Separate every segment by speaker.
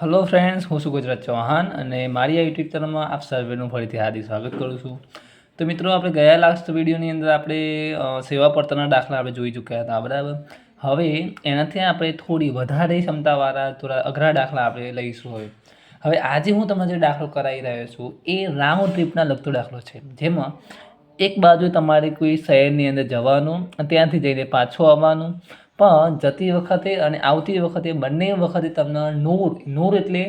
Speaker 1: Hello friends, હું છું ગુજરાત ચૌહાણ અને મારી આ યુટ્યુબ ચેનલમાં આપ સર્વેનું ફરીથી હાર્દિક સ્વાગત કરું છું. તો મિત્રો, આપણે ગયા લાસ્ટ વિડીયોની અંદર આપણે સેવા પડતરના દાખલા આપણે જોઈ ચૂક્યા હતા, બરાબર. હવે એનાથી આપણે થોડી વધારે ક્ષમતાવાળા થોડા અઘરા દાખલા આપણે લઈશું. હવે આજે હું તમને જે દાખલો કરાવી રહ્યો છું એ રાઉન્ડ ટ્રીપના લગતો દાખલો છે, જેમાં એક બાજુ તમારે કોઈ શહેરની અંદર જવાનું, ત્યાંથી જઈને પાછું આવવાનું, પણ જતી વખતે અને આવતી વખતે બંને વખતે તમને નૂર એટલે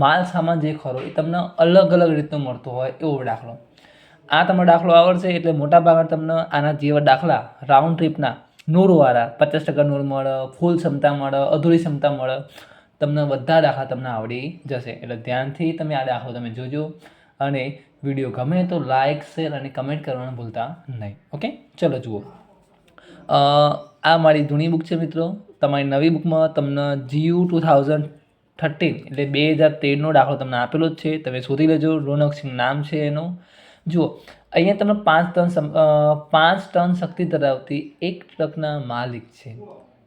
Speaker 1: માલ સામાન જે ખરો એ તમને અલગ અલગ રીતનો મળતો હોય એવો દાખલો. આ તમને દાખલો આવડશે એટલે મોટાભાગના તમને આના જેવા દાખલા રાઉન્ડ ટ્રીપના નૂરવાળા 50% નૂર મળે, ફૂલ ક્ષમતા મળે, અધૂરી ક્ષમતા મળે, તમને બધા દાખલા તમને આવડી જશે. એટલે ધ્યાનથી તમે આ દાખલો તમે જોજો અને વિડીયો ગમે તો લાઇક, શેર અને કમેન્ટ કરવાનું ભૂલતા નહીં. ઓકે, ચલો જુઓ. આ મારી જૂની બુક છે મિત્રો. તમારી નવી બુકમાં તમને GU 2013 એટલે 2013નો દાખલો તમને આપેલો જ છે, તમે શોધી લેજો. રોનક સિંહ નામ છે એનું. જુઓ, અહીંયા તમે 5 ટન શક્તિ ધરાવતી એક ટ્રકના માલિક છે,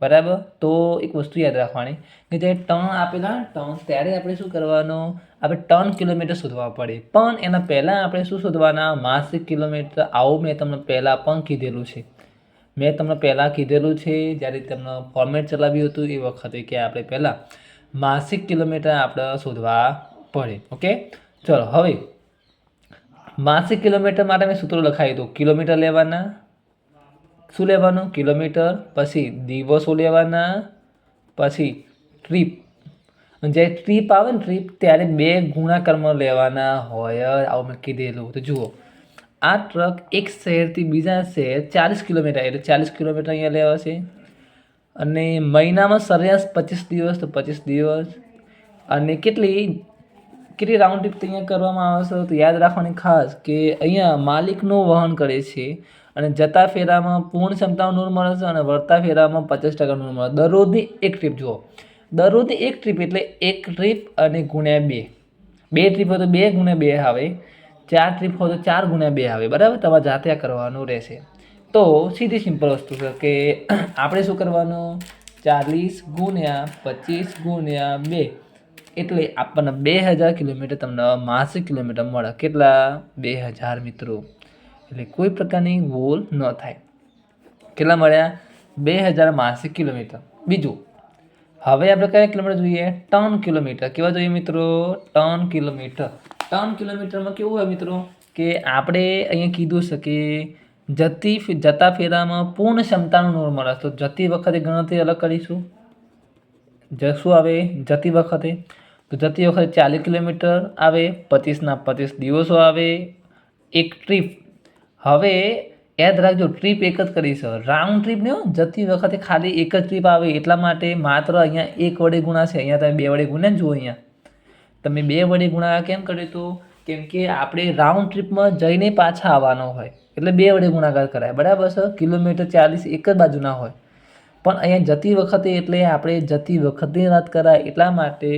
Speaker 1: બરાબર. તો એક વસ્તુ યાદ રાખવાની કે જ્યારે ટન આપેલા ટન ત્યારે આપણે શું કરવાનું, આપણે ટન કિલોમીટર શોધવા પડે, પણ એના પહેલાં આપણે શું શોધવાના, માસિક કિલોમીટર. આવું મેં તમને પહેલાં પણ કીધેલું છે. જ્યારે તમને ફોર્મેટ ચલાવ્યું હતું એ વખતે કે આપણે પહેલાં માસિક કિલોમીટર આપણે શોધવા પડે. ઓકે, ચલો. હવે માસિક કિલોમીટર માટે મેં સૂત્ર લખાવી દઉં. કિલોમીટર લેવાના, શું લેવાનું, કિલોમીટર, પછી દિવસો લેવાના, પછી ટ્રીપ. જ્યારે ટ્રીપ આવે ને ત્યારે 2 ગુણાકારમાં લેવાના હોય. આવું મેં કીધેલું. તો જુઓ, આ ટ્રક એક શહેરથી બીજા શહેર 40 કિલોમીટર એટલે 40 કિલોમીટર અહીંયા લેવાશે. અને મહિનામાં સરેરાશ 25 દિવસ તો 25 દિવસ. અને કેટલી રાઉન્ડ ટ્રીપ અહીંયા કરવામાં આવશે તો યાદ રાખવાની ખાસ કે અહીંયા માલિકનું વહન કરે છે અને જતા ફેરામાં પૂર્ણ ક્ષમતાનું નૂર મળે છે અને વળતા ફેરામાં 50% નૂર મળે. દરરોજની એક ટ્રીપ. જુઓ, દરરોજની એક ટ્રીપ એટલે એક ટ્રીપ અને ગુણ્યા 2. 2 ટ્રીપ હોય તો 2 ગુણ્યા 2 આવે. 4 ટ્રીપ હોય તો 4 ગુણ્યા 2 આવે, બરાબર. તમારે જાતે આ કરવાનું રહેશે. તો સીધી સિમ્પલ વસ્તુ છે કે આપણે શું કરવાનું, 40 ગુણ્યા 25 ગુણ્યા 2 એટલે આપણને 2000 કિલોમીટર તમને માસિક કિલોમીટર મળે. કેટલા? 2000 મિત્રો. એટલે કોઈ પ્રકારની ભૂલ ન થાય. કેટલા મળ્યા? 2000 માસિક કિલોમીટર. બીજું, હવે આપણે કયા કિલોમીટર જોઈએ? Ton kilometre. કેવા જોઈએ મિત્રો? Ton kilometre. ટન કિલોમીટરમાં કેવું હોય મિત્રો કે આપણે અહીંયા કીધું છે કે જતા ફેરામાં પૂર્ણ ક્ષમતાનું નૂર મળે. તો જતી વખતે ગણતરી અલગ કરીશું. શું આવે જતી વખતે? તો જતી વખતે 40 કિલોમીટર આવે, 25ના 25 દિવસો આવે, એક ટ્રીપ. હવે યાદ રાખજો, ટ્રીપ એક જ કરીશ, રાઉન્ડ ટ્રીપ નહીં. જતી વખતે ખાલી એક જ ટ્રીપ આવે, એટલા માટે માત્ર અહીંયા 1 વડે ગુણાશે. અહીંયા તમે 2 વડે ગુણ્યા જુઓ. અહીંયા તમે 2 વડે ગુણાકાર કેમ કર્યું હતું? કેમ કે આપણે રાઉન્ડ ટ્રીપમાં જઈને પાછા આવવાનો હોય એટલે 2 વડે ગુણાકાર કરાય, બરાબર છે. કિલોમીટર 40 એક જ બાજુના હોય, પણ અહીંયા જતી વખતે એટલે આપણે જતી વખતની વાત કરાય એટલા માટે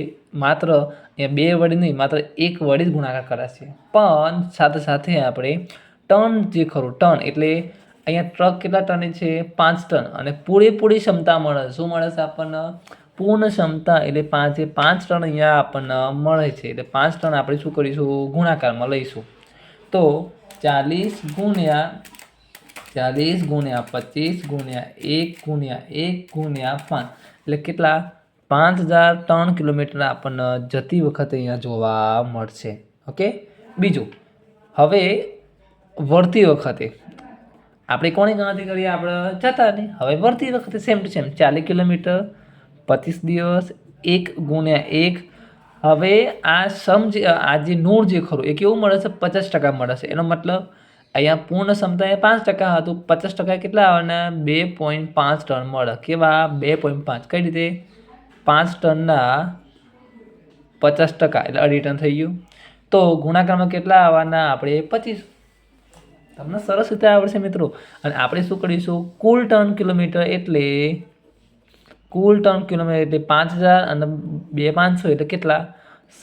Speaker 1: માત્ર અહીંયા 2 વડે નહીં, માત્ર 1 વડે જ ગુણાકાર કરાશે. પણ સાથે સાથે આપણે ટન જે ખરું, ટન એટલે અહીંયા ટ્રક કેટલા ટન છે? 5 ટન. અને પૂરેપૂરી ક્ષમતા મળે. શું મળે છે આપણને? પૂર્ણ ક્ષમતા એટલે 5 ટન અહીંયા આપણને મળે છે. એટલે 5 ટન આપણે શું કરીશું? ગુણાકારમાં લઈશું. તો 40 ગુણ્યા 25 ગુણ્યા 1 ગુણ્યા 1 ગુણ્યા 5 એટલે કેટલા? 5000 ટન કિલોમીટર આપણને જતી વખતે અહીંયા જોવા મળશે. ઓકે. બીજું, હવે વળતી વખતે આપણે કોની ગણતરી કરીએ? આપણે જતાની. હવે વળતી વખતે સેમ ટુ સેમ 40 કિલોમીટર, 25 દિવસ, 1 ગુણ્યા 1. હવે આ જે નૂર જે ખરું એ કેવું મળે છે? 50% મળે છે. એનો મતલબ અહીંયા પૂર્ણ ક્ષમતા એ 5% હતું, 50% કેટલા આવવાના? 2.5 ટન મળે. કેવા? 2.5. કઈ રીતે? 5 ટનના 50% એટલે 2.5 ટન થઈ ગયું. તો ગુણાકારમાં કેટલા આવવાના? આપણે 25. તમને સરસ રીતે આવડશે મિત્રો. અને આપણે શું કરીશું? કુલ ટન કિલોમીટર એટલે 5000 અને 2500 એટલે કેટલા?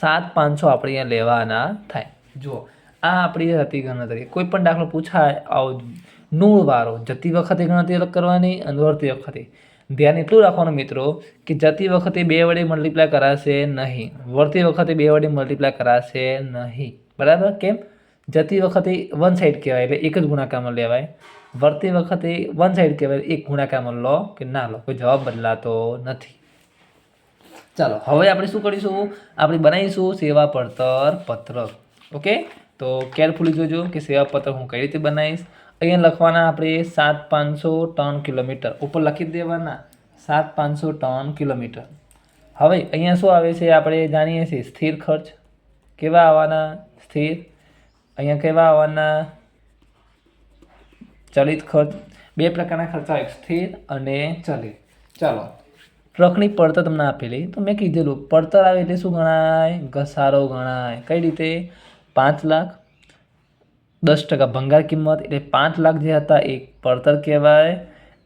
Speaker 1: 7500 આપણે અહીંયા લેવાના થાય. જુઓ, આ આપણી હતી ગણતરી. કોઈ પણ દાખલો પૂછાય આવો નૂરવાળો, જતી વખતે ગણતરી અલગ કરવાની અને વળતી વખતે. ધ્યાન એટલું રાખવાનું મિત્રો કે જતી વખતે 2 વડે મલ્ટીપ્લાય કરાશે નહીં, વળતી વખતે 2 વડે મલ્ટીપ્લાય કરાશે નહીં. બરાબર? કેમ? જતી વખતે વન સાઈડ કહેવાય એટલે એક જ ગુણાકારમાં લેવાય, વળતી વખતે વન સાઈડ કહેવાય એક ગુણાકારમાં લો કે ના લો, કોઈ જવાબ બદલાતો નથી. ચાલો હવે આપણે શું કરીશું? આપણે બનાવીશું સેવા પડતર પત્રક. ઓકે, તો કેરફુલી જોજો કે સેવા પત્રક હું કઈ રીતે બનાવીશ. અહીંયા લખવાના આપણે 7500 ટન કિલોમીટર ઉપર લખી દેવાના, 7500 ટન કિલોમીટર. હવે અહીંયા શું આવે છે આપણે જાણીએ છીએ સ્થિર ખર્ચ. કેવા આવવાના? સ્થિર. અહીંયા કેવા આવવાના? ચલિત ખર્ચ. 2 પ્રકારના ખર્ચા હોય, સ્થિર અને ચલિત. ચાલો, ટ્રકની પડતર તમને આપેલી તો મેં કીધેલું પડતર આવે એટલે શું ગણાય? ઘસારો ગણાય. કઈ રીતે? 5 લાખ 10% ભંગાર કિંમત એટલે 5 લાખ જે હતા એ પડતર કહેવાય.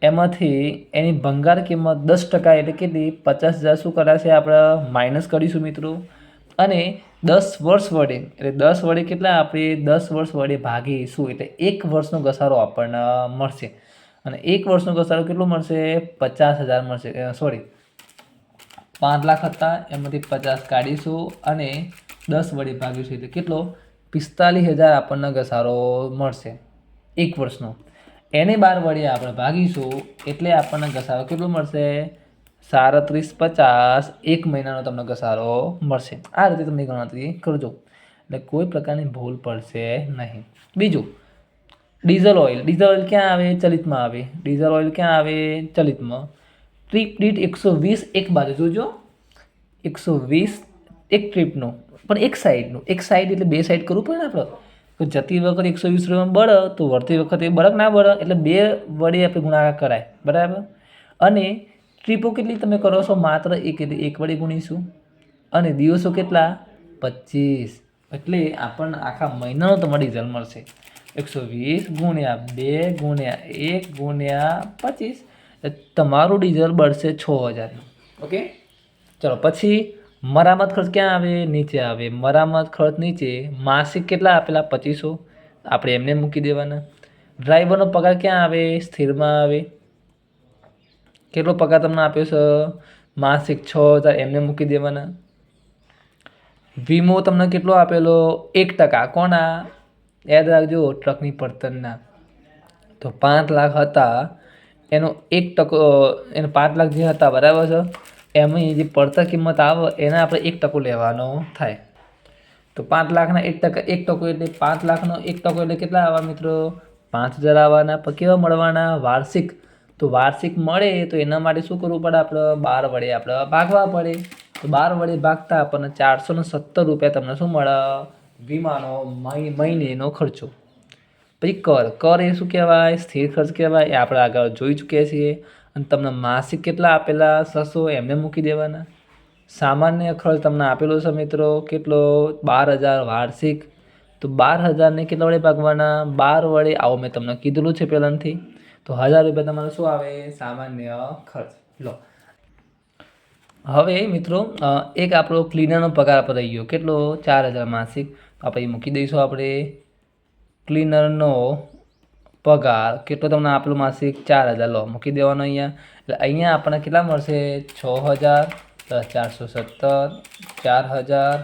Speaker 1: એમાંથી એની ભંગાર કિંમત 10% એટલે કેટલી? 50,000 શું કરાશે? આપણે માઇનસ કરીશું મિત્રો. અને 10 વર્ષ વડે એટલે 10 વડે કેટલા? આપણે 10 વર્ષ વડે ભાગીશું એટલે 1 વર્ષનો ઘસારો આપણને મળશે. અને 1 વર્ષનો ઘસારો કેટલો મળશે? 50,000 મળશે. સોરી, 5 લાખ હતા એમાંથી 50 કાઢીશું અને 10 વડે ભાગીશું એટલે કેટલો? 45,000 આપણને ઘસારો મળશે 1 વર્ષનો. એને 12 વડે આપણે ભાગીશું એટલે આપણને ઘસારો કેટલો મળશે? 3750 1 મહિનાનો તમને ઘસારો મળશે. આ રીતે તમે ગણતરી કરજો એટલે કોઈ પ્રકારની ભૂલ પડશે નહીં. બીજું, ડીઝલ ઓઇલ. ડીઝલ ઓઇલ ક્યાં આવે? ચલિતમાં આવે. ડીઝલ ઓઇલ ક્યાં આવે? ચલિતમાં. ટ્રીપ દીઠ 120 એક બાજુ જોજો, 120 એક ટ્રીપનું, પણ એક સાઈડનું. એક સાઈડ એટલે 2 સાઈડ કરવું પડે ને આપણે. તો જતી વખતે 120 રૂપિયામાં બળ તો વળતી વખતે બળક ના બળ એટલે 2 વડે આપણે ગુણાકાર કરાય. બરાબર? અને ટ્રીપો કેટલી તમે કરો છો? માત્ર એક, એટલે 1 વડે ગુણીશું. અને દિવસો કેટલા? 25. એટલે આપણને આખા મહિનાનો તમારે ડીઝલ મળશે 120 ગુણ્યા 2 ગુણ્યા 1 ગુણ્યા 25. તમારું ડીઝલ બળશે 6000. ઓકે, ચલો પછી મરામત ખર્ચ ક્યાં આવે? નીચે આવે. મરામત ખર્ચ નીચે માસિક કેટલા આપેલા? 2500. આપણે એમને મૂકી દેવાના. ડ્રાઈવરનો પગાર ક્યાં આવે? સ્થિરમાં આવે. કેટલો પગાર તમને આપ્યો છે? માસિક 6000, એમને મૂકી દેવાના. વીમો તમને કેટલો આપેલો? 1%. કોના? યાદ રાખજો, ટ્રકની પડતરના. તો 5 લાખ હતા એનો 1%, એનો 5 લાખ જે હતા બરાબર છે, એમાં જે પડતર કિંમત આવે એના આપણે 1% લેવાનો થાય. તો 5 લાખના 1% એટલે 5 લાખનો 1% એટલે કેટલા આવવા મિત્રો? 5000 આવવાના. પણ કેવા મળવાના? વાર્ષિક. તો વાર્ષિક મળે તો એના માટે શું કરવું પડે? આપણે 12 વડે આપણે ભાગવા પડે. તો 12 વડે ભાગતા આપણને 417 રૂપિયા તમને શું મળે? વીમાનો મહિનેનો ખર્ચો. પછી કર એ શું કહેવાય? સ્થિર ખર્ચ કહેવાય. એ આપણે આગળ જોઈ ચૂક્યા છીએ. અને તમને માસિક કેટલા આપેલા? 600, એમને મૂકી દેવાના. સામાન્ય ખર્ચ તમને આપેલો છે મિત્રો કેટલો? 12,000 વાર્ષિક. તો 12,000ને કેટલા વડે ભાગવાના? 12 વડે. આવો મેં તમને કીધેલું છે પહેલાંથી. તો 1000 રૂપિયા તમારે શું આવે? સામાન્ય ખર્ચ. લો હવે મિત્રો એક આપણો ક્લીનરનો પગાર પર રહી ગયો કેટલો? 4000 માસિક. આપણે મૂકી દઈશું. આપણે ક્લીનરનો પગાર કેટલો તમને આપેલો? માસિક 4000. લો મૂકી દેવાનો અહીંયા. એટલે અહીંયા આપણને કેટલા મળશે? 6000 + 417, 4000,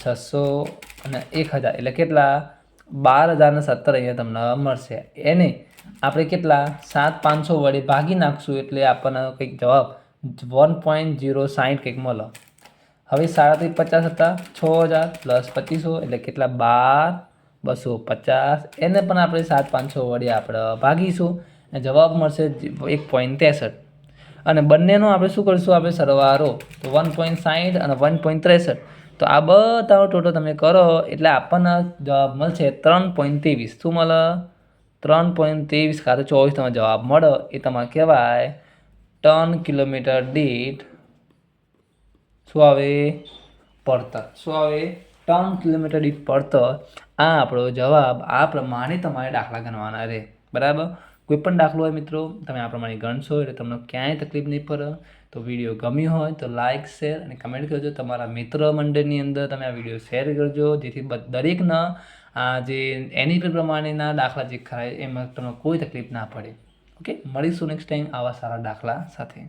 Speaker 1: 600 અને 1000 એટલે કેટલા? 12017 અહીંયા તમને મળશે. એને આપણે કેટલા? 7500 વડે ભાગી નાખશું એટલે આપણને કંઈક જવાબ 1.060 કંઈક મળે. હવે 3750 હતા, 6000 + 2500 એટલે કેટલા? 12250. એને પણ આપણે 7500 વડે આપણે ભાગીશું અને જવાબ મળશે 1.63. અને બંનેનો આપણે શું કરીશું? આપણે સરવાળો. તો 1.60 અને 1.63. તો આ બધાનો ટોટલ તમે કરો એટલે આપણને જવાબ મળશે 3.23. શું મળે? 3.23 કાં તો 24 તમારે જવાબ મળે. એ તમારે કહેવાય ટન કિલોમીટર દીઠ શું આવે? પડતર. શું આવે? ટન કિલોમીટર દીઠ પડતર. આ આપણો જવાબ. આ પ્રમાણે તમારે દાખલા ગણવાના રહે. બરાબર? કોઈ પણ દાખલો હોય મિત્રો તમે આ પ્રમાણે ગણશો એટલે તમને ક્યાંય તકલીફ નહીં પડે. તો વિડીયો ગમ્યો હોય તો લાઇક, શેર અને કમેન્ટ કરજો. તમારા મિત્ર મંડળની અંદર તમે આ વિડીયો શેર કરજો જેથી દરેકના આ જે એની પ્રમાણેના દાખલા જે ખરાય એમાં તમને કોઈ તકલીફ ના પડે. ઓકે, મળીશું નેક્સ્ટ ટાઈમ આવા સારા દાખલા સાથે.